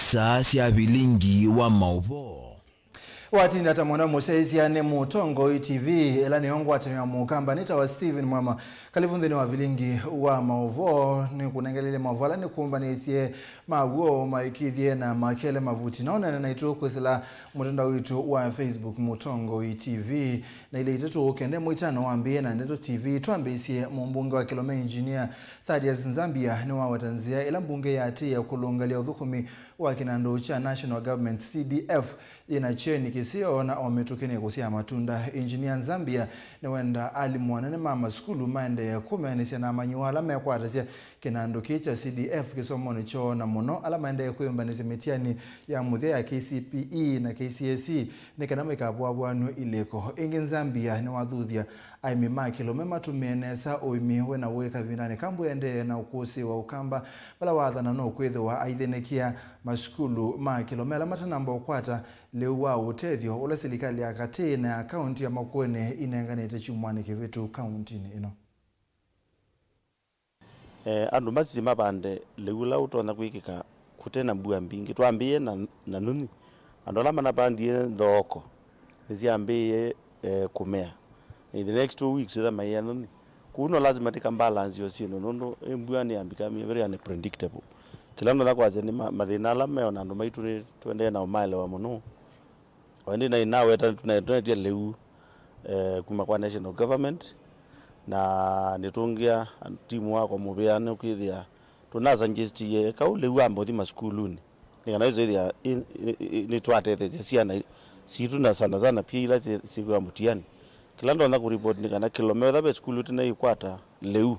isa cia Vilingi wa Mauvoo. Watini atamwana musaizi ya nemu tongo TV elani yongu watini ya mukamba nita wa Steven Mwema kalivundhini wa Vilingi wa Mauvoo ni kunengelele Mauvoo alani kuumba ni isie Mauvoo maikithie na makele mavuti naona na itu kwesila mutanda witu wa Facebook mutongo TV na ile itetu ukende muitano wambie na neto TV tuambe isie mbunge wa Kilome engineer Thaddeus Nzambia ni wa watanzia ila mbunge ya ati ya kulungalia udhukumi wa kinando cha National Government CDF ina cheni kisio na ometukeni kusia matunda engineer Nzambia ni wenda alimwanane mama skulu maende ya kumenisia na manyuala mekwatasia kinando kicha CDF kisomo ni cho na mono ala maende ya kuyumbanisi mitiani ya muthea KCPE na KCSE ni kanama ikabwabwanu ileko ingi Nzambia ni wadhuthia aimima Kilome matumienesa oimiwe na weka vinane kambu ende na ukusi wa ukamba bala wathana no kwetho wa aithenekia maskulu ma Kilome ala matanamba ukwata lewa utethio ula serikali ya kati na akaunti ya Makwene inenganete chumwani kivitu kaunti ino. Andu mazima bande leula utona kwikika kutena mbua mbingi tuambie na nuni andola manabandie ndoko niziambie kumea in the next 2 weeks with my nuni kuno lazima tika balance yosino nondo mbua ni ambikami very unpredictable kila ndo nakwa zeni mathina la meona andu maitu twende na umale wa muno wende na inawe tunaetia leu kuma kwa national government na nitungia timu wako mubeane ukithia tunaza ngestie kaule wambo thi maskuluni nikana izethia ni twatethe ciana situ na sana pia ila siku ya mutiani kila ndo na ku report nikana Kilome thabe skulu tena ikwata leu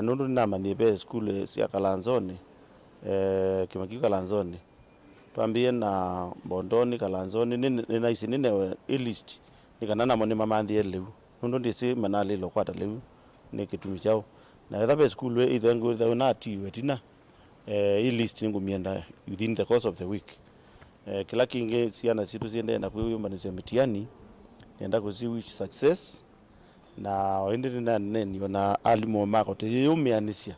nundu na manibe skulu cia Kalanzoni kimaki Kalanzoni twambie na Bondoni Kalanzoni nina isi nine list nikana na moni mamandie leu nundu ndisi manali lo kwata leu ni kitumi chao na thabe skulu ithengu na tiwe tina list ningumienda within the course of the week kila kinge ciana situ ciende na kuyumbanisia mitiani nenda kuzi which success na wende na neni na alimu mako te yumianisia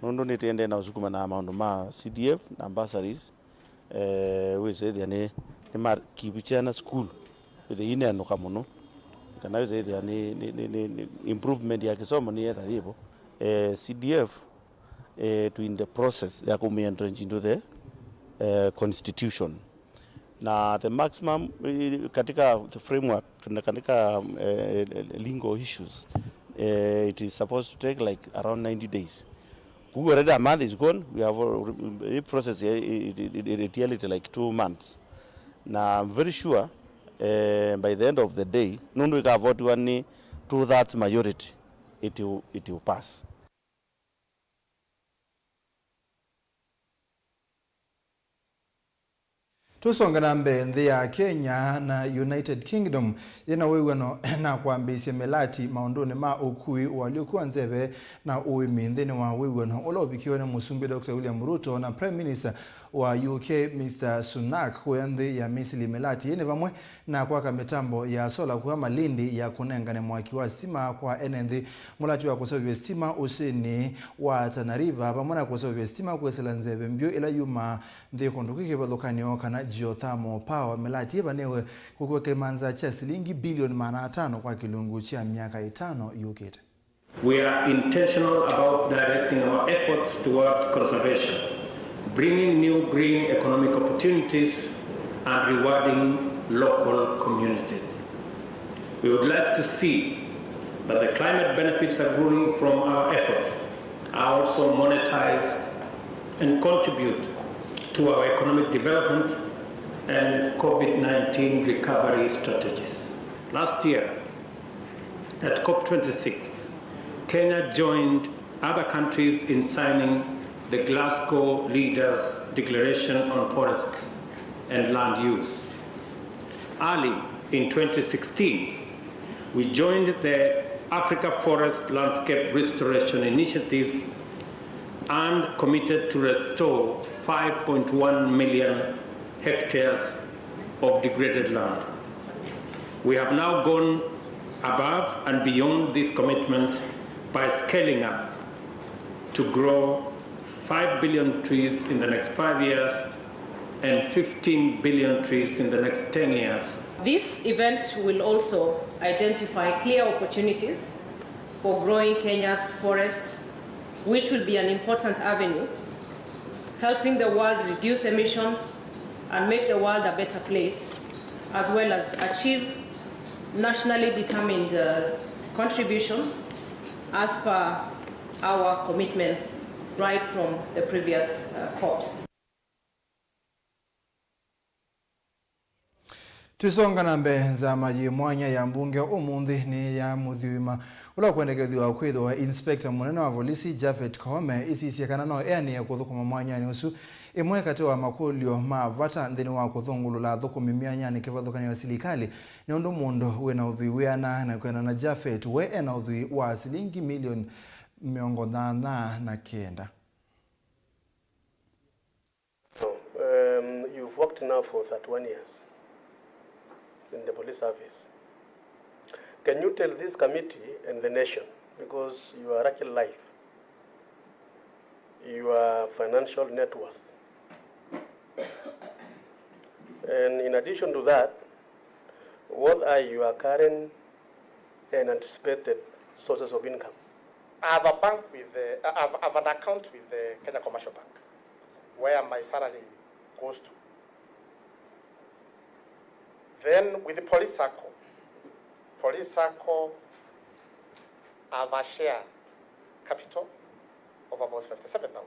nondo nitende na usukuma na maundu ma CDF na bursaries we say the ne mar kibichana school with the ine no kamuno kana we say the ni improvement ya kisomo ni eta hivo CDF to in the process ya kumientry into the constitution na the maximum katika the framework katika legal issues it is supposed to take like around 90 days. We already a month is gone. We have a process here it like 2 months. Now I'm very sure by the end of the day nundu ka vote one 2/3 majority it will pass. Tusonga na mbe ya Kenya na United Kingdom yena wewano na kuambisia melati maondoni ma ukui waliokuwa nzebe na uimi nthini wa wewano olobikiwa na musumbi Dr. William Ruto na Prime Minister wa UK Mr. Sunak kuenthi ya misili melati yene vamwe na kwa mitambo ya sola kwa Malindi ya kunengane mwaki wa stima kwa enenthi mulati wa kusovya stima usini wa Tana River pamona kusovya stima kwesela nzebe mbio ila yuma ndi kondukike badhokani kana geothermal power melati yebanewe kukweke manza cha silingi bilioni 500 kwa kilungu cha miaka 5 yukete. We are intentional about directing our efforts towards conservation, bringing new green economic opportunities and rewarding local communities. We would like to see that the climate benefits accruing from our efforts are also monetized and contribute to our economic development and COVID-19 recovery strategies. Last year, at COP26, Kenya joined other countries in signing the Glasgow Leaders' Declaration on Forests and Land Use. Early in 2016, we joined the Africa Forest Landscape Restoration Initiative and committed to restore 5.1 million hectares of degraded land. We have now gone above and beyond this commitment by scaling up to grow 5 billion trees in the next 5 years, and 15 billion trees in the next 10 years. This event will also identify clear opportunities for growing Kenya's forests, which will be an important avenue, helping the world reduce emissions and make the world a better place, as well as achieve nationally determined contributions as per our commitments right from the previous COPs. Tusonga na mbenza maji mwanya ya mbunge umundi ni ya muthiuma ula kwendekethwa kwithwa inspector munene wa polisi Japhet Koome isisiekana no eni ya kuthukuma mwanya ni usu imwe kati wa makulio ma vata nthini wa kuthungulula thukumi mianya ni kivathukania wa silikali ni undu mundu wina uthui wiana na kwena na Japhet we ena uthui wa silingi milioni 89. You've worked now for 31 years in the police service. Can you tell this committee and the nation, because you are Raquel life, your financial net worth, and in addition to that, what are your current and anticipated sources of income? I have a bank with I have an account with the Kenya Commercial Bank, where my salary goes to. Then with the police circle, I have a share capital of about 57,000.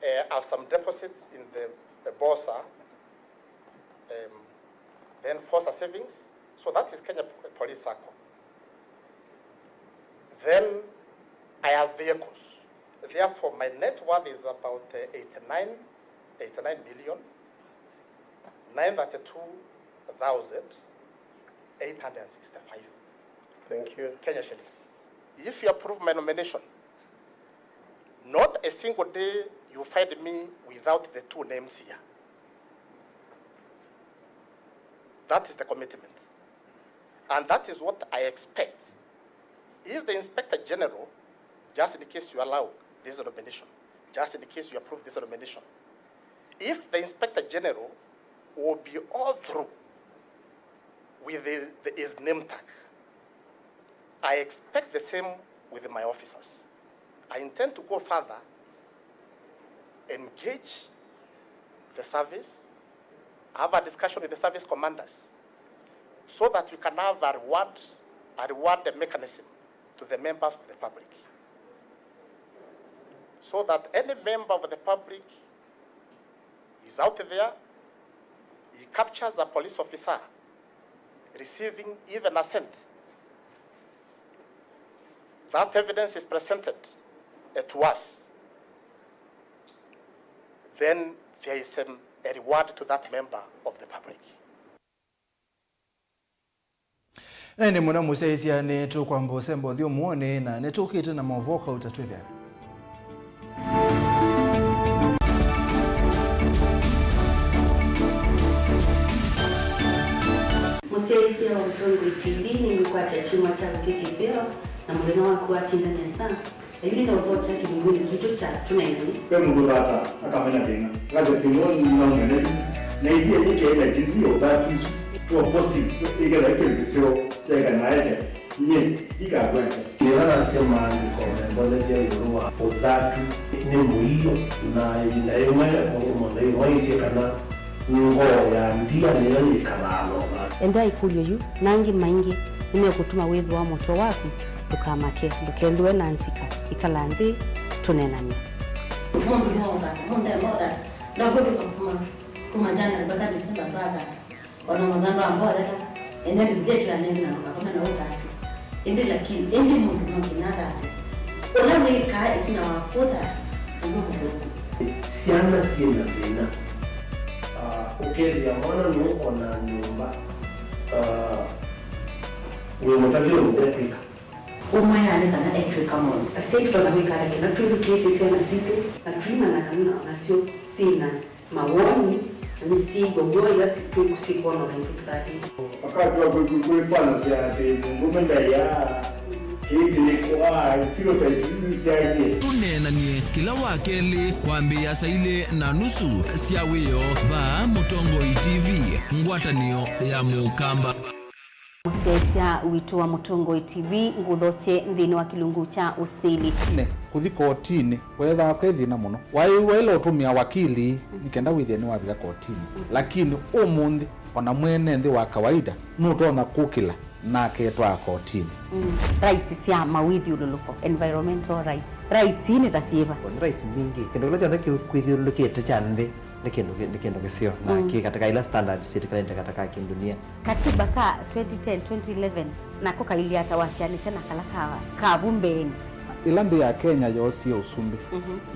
I have some deposits in the Bosa, then Fossa Savings. So that is Kenya Police Circle. Then I have vehicles. Therefore, my net worth is about 89 million. 932,865. Thank you. Kenya shillings. If you approve my nomination, not a single day you find me without the two names here. That is the commitment. And that is what I expect. If the Inspector General, just in case you allow this nomination, just in case you approve this nomination, if the Inspector General will be all through with his name tag, I expect the same with my officers. I intend to go further, engage the service, have a discussion with the service commanders, so that we can have a reward mechanism to the members of the public. So that any member of the public is out there, he captures a police officer receiving even a cent. That evidence is presented to us. Then there is a reward to that member of the public. Na ni mwana museisia ni tu kwa mbosembo thio muone na netukite na Mauvoo kautatwithia. Museisia wa Mtongo TV ni mkwacha chuma cha kikiseo na mulema wa kuatinda nesa. Yule ndio vocha kimwili kitu cha tunaini. Kwa mgurata akamena tena. Kaje timoni na ngene. Na ile yake ile dizio batteries to positive igala kikiseo tega naese. Nye ikagweka. Niona sema ni komendo je yuwa uzatu ni muhiyo na inayema kwa mwana waisi kana ngo ya ndia ni kabalo. Enda ikulyo yu nangi maingi nimekutuma wewe wa moto wako tukamake ndukendwe nansika ikalandhi tunenani. Na kwa kuma jana mpaka Desemba baada wana magamba ambao dada enda bidete ya nenda na kama na utatu ende lakini ende mtu mkinada wala ni kai tina wakota ndio siana siena tena ukeli ya mwana no ona nyumba wewe mtakio ndepika umaya ni kana etwe kama asante kwa mikara kina tudu kesi sana siku na trima na kamina na sio sina mawoni ni si gogo ila siku kusikuwa na mtu kati wakati wa kuifanya siate ngomenda ya tunenanie kila wakeli kwambia saile na nusu siawiyo ba Mutongo TV ngwatanio ya mukamba. Musesia witu wa Mutongo TV nguthoche nthini wa kilungu cha usili ne kuthi kotini wetha kwethina muno wailo tumia wakili nikenda witheni wa bila kotini lakini umundi ona mwene nthi wa kawaida nutona kukila na ketwa kotini rights cia mawithi ululuko environmental rights ni tasieva rights mingi kendo kila jonde kwithiulukite cha nthi ni kendo kisio na katika ila standard serikali katika dunia. Katiba ka 2010 2011 nako kaili atawasiani sana kala ka bumbeni ilandi ya Kenya yosio usumbi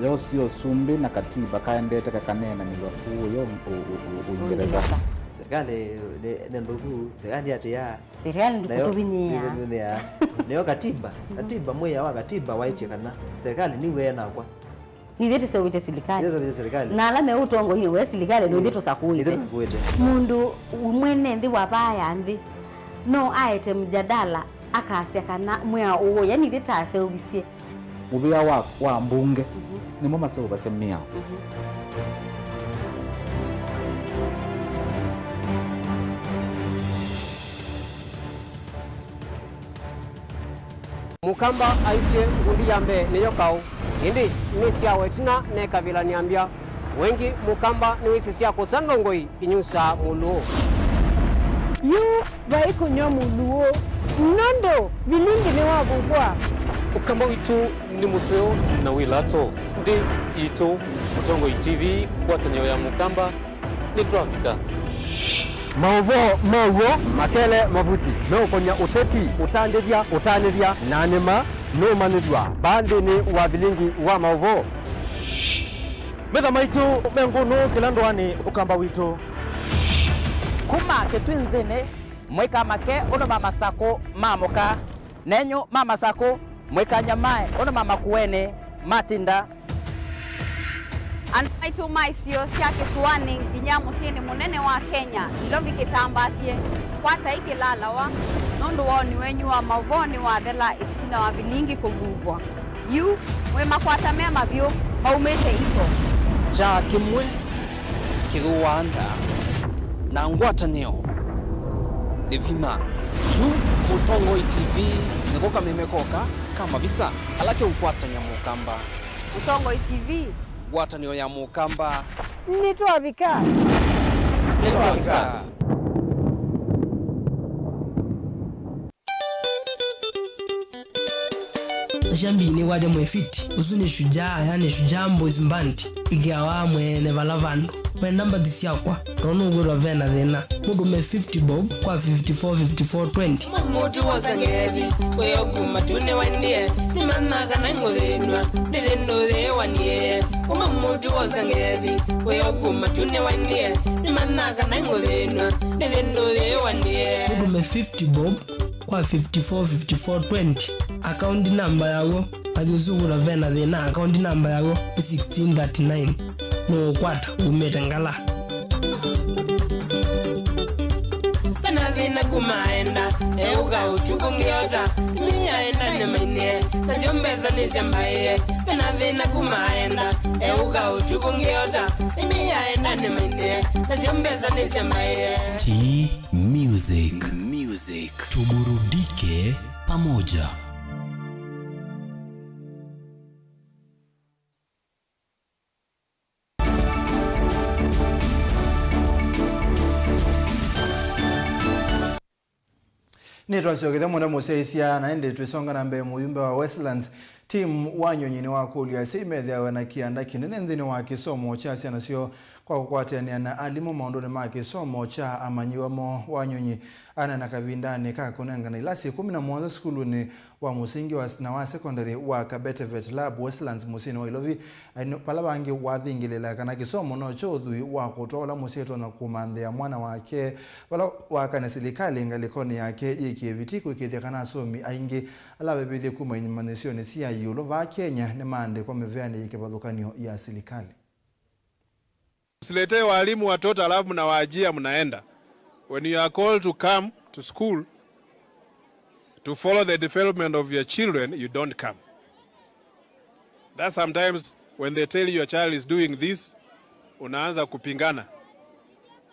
yosio usumbi na katiba kaendete kakanena nilofu yo Uingereza serikali ne ndugu serikali ati ya serikali ndukutubinia neo katiba moya wa katiba waiti kana serikali ni wena kwa ni vete se wite serikali na ala me utongo hine we serikali ndio vito sakuite mundu umwene ndi wabaya ndi no aite mjadala akasya kana mwea uwo yani vita se ubisie mubia wa mbunge ni mama se ubasemia mukamba aisye ngundi yambe niyo kau indi ni sia wetina ne kabila niambia wengi mukamba ni wisi sia kusangongoi inyusa muluo yu vai kunyo muluo nondo Vilingi ni wabugwa ukamba witu ni museo na wilato ndi ito Mutongo TV kwatanyo ya mukamba ni trafika Mauvoo makele mavuti no konya uteti utandithia nanima no manithwa bandi ni wa Vilingi wa Mauvoo metha maitu menguno kilandwani ukamba witu kuma ketwinzene mweka make ono mama sako mamoka nenyo mama sako mweka nyamae ono mama kuene matinda Anaitu maisio sia kisuani nginyamo sieni munene wa Kenya ilovi kitambasie kwata iki lalawa nondo wao ni wenyu wa Mauvoo ni wa thela itisina wa Vilingi kuvuvwa yu mwema kwata mema vyo maumete ito cha kimwe kiruanda na ngwatanio livina yu Mutongo TV nikoka memekoka kama visa alake ukwata nyamukamba Mutongo TV ngwatanio ya mukamba nitwavika Jambi ni wade mwefiti usuni shujaa yani shujambo zimbanti ikiawa mwene valavando mwe namba disia kwa rono ugurwa vena dhena mudu me 50 bob kwa 54-54-20 Mamuti wazangedi weyo kumatune wandie ni managa na ngothenwa nithendo the wandie Mamuti wazangedi weyo kumatune wandie ni managa na ngothenwa nithendo the wandie mudu me 50 bob kwa 54-54-20 account number yago adizugura vena dhena account number yago 1639 no kwata umetengala Panavina kumaenda euga uchukungiota miaenda nemene naziombeza nizambaye Panavina kumaenda euga uchukungiota miaenda nemene naziombeza nizambaye Music tuburudike pamoja. Nitwasiogitha mwenda museisia na ende twisonga na mbe muyumbe wa Westlands team wanyonyini wa kulia simethiawe na kianda kinene nthini wa kisomo cha ciana cio kwa kukwatania na alimu maunduni ma kisomo cha amanyiwamo wanyonyi ana na kavindani ka kunengana ilasi 11 skuluni wa musingi na wa secondary wa Kabete Vet Lab Westlands musini wa Ilovi pala bangi wathingilela kana kisomo no chodhui wa kutola musieto na kumanthia mwana wake wala wakana silikali ngalikoni yake ikivitiku ikithia kana somi aingi alawe bithi kumanyimanisioni cia yulo va Kenya ne mande kwa meveani ikibadhukanio ya silikali. Usiletee walimu watoto alafu mnawaajia mnaenda. When you are called to come to school to follow the development of your children, you don't come. That sometimes when they tell you your child is doing this, unaanza kupingana.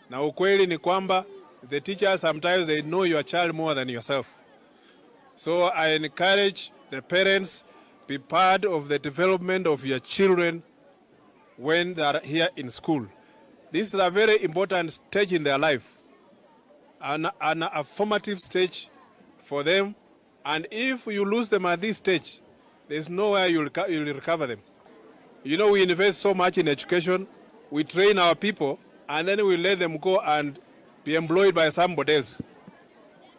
Na ukweli ni kwamba the teachers sometimes they know your child more than yourself. So I encourage the parents, be part of the development of your children when they are here in school. This is a very important stage in their life, a formative stage for them. And if you lose them at this stage, there's nowhere you'll recover them. You know, we invest so much in education, we train our people, and then we let them go and be employed by somebody else.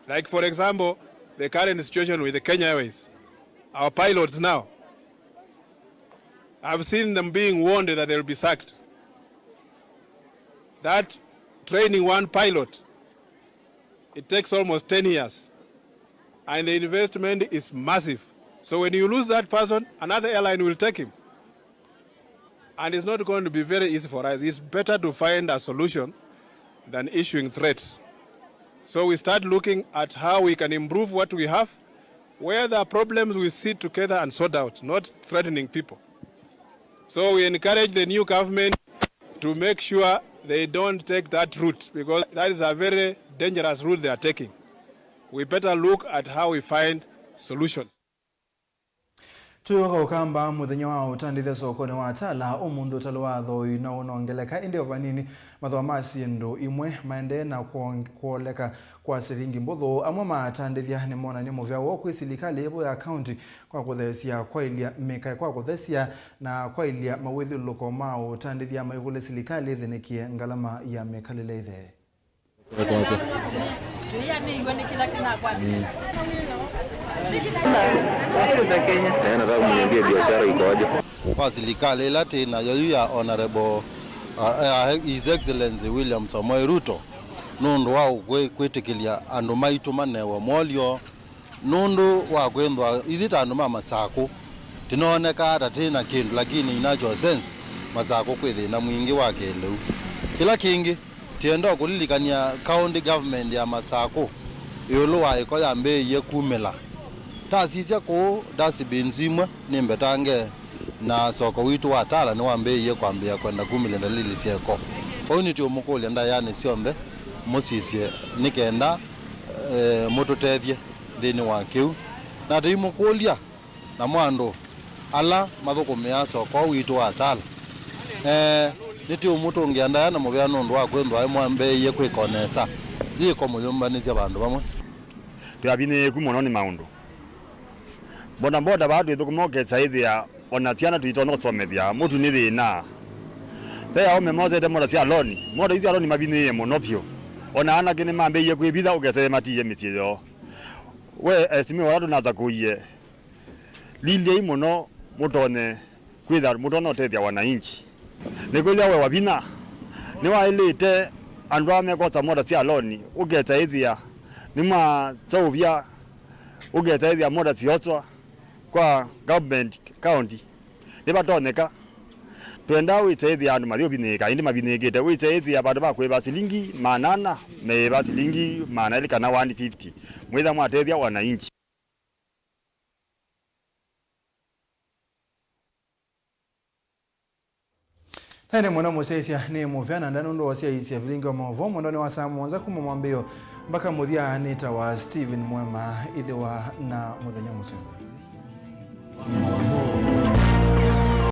Like, for example, the current situation with the Kenya Airways. Our pilots now, I've seen them being warned that they'll be sacked. That training one pilot, it takes almost 10 years. And the investment is massive. So when you lose that person, another airline will take him. And it's not going to be very easy for us. It's better to find a solution than issuing threats. So we start looking at how we can improve what we have. Where there are problems, we sit together and sort out, not threatening people. So we encourage the new government to make sure they don't take that route, because that is a very dangerous route they are taking. We better look at how we find solutions. Tuyoka ukamba muthenya wa utandithe sokoni wa atala umundu talwa thoi na unongeleka indi ovanini mathwa masiendo imwe maende na kuoleka kwa siringi mbuthu amwe matandithia ni mona ni muvya wo kwi silikali ebo ya county kwa kuthesia kwa ilia meka kwa kuthesia na kwa ilia mawithuluko ma utandithia maigule silikali thinikie ngalama ya mekalile ithe. Kwa serikali lati na ya Honorable His Excellency William Samoei Ruto nundu wa kwitikilia andu maitu manewa molio nundu wa kwendwa ithita andu masako tinoneka ata tina kindu lakini inacho sense masako kwithina mwingi wake leu kila kingi tienda kulilikania county government ya masako yolo wa iko ya mbe ye kumela tasisia ko dasibenzimwe nimbetange na soko witu wa tala ni wambe ye kwambia kwenda kumile ndalili sieko oni tio mukole nda yani siombe musisie nikenda mototethie thini wa kiu na ndi mukulia na mwando ala mathoko mea soko witu wa tala nitio mutu ngianda na muvya nundu wa kwendwa ai mwambe ye kwikonesa yiko muyumbanisia bandu bamwe tuyabine kumono ni maundu bona boda badu ithukumoke saithia ona ciana tuitono somethia mutu ni thina pea ome moze de moda cia loni moda icia loni mabini muno pio ona ana kini mambe ye kwibitha ugete matiye miciyo we esimi watu naza kuye lilie muno mutone kwitha mutono tethia wananchi nikulia we wabina ni wailite andu amekosa moda cia loni ugete ithia nima saubia ugete ithia moda cioswa kwa government county nibatoneka twenda witethia andu mathio binika indi mabinigite witethia bandu bakweba silingi manana meba silingi manali kana 150 mwitha mwatethia wananchi. Hene mwana musesia ni muvyana ndano ndo wasia isia Vilingi wa Mauvoo mwandoni wa saa mwanza kumamwambio mpaka muthia anita wa Stephen Mwema ithe wa na muthenya museo.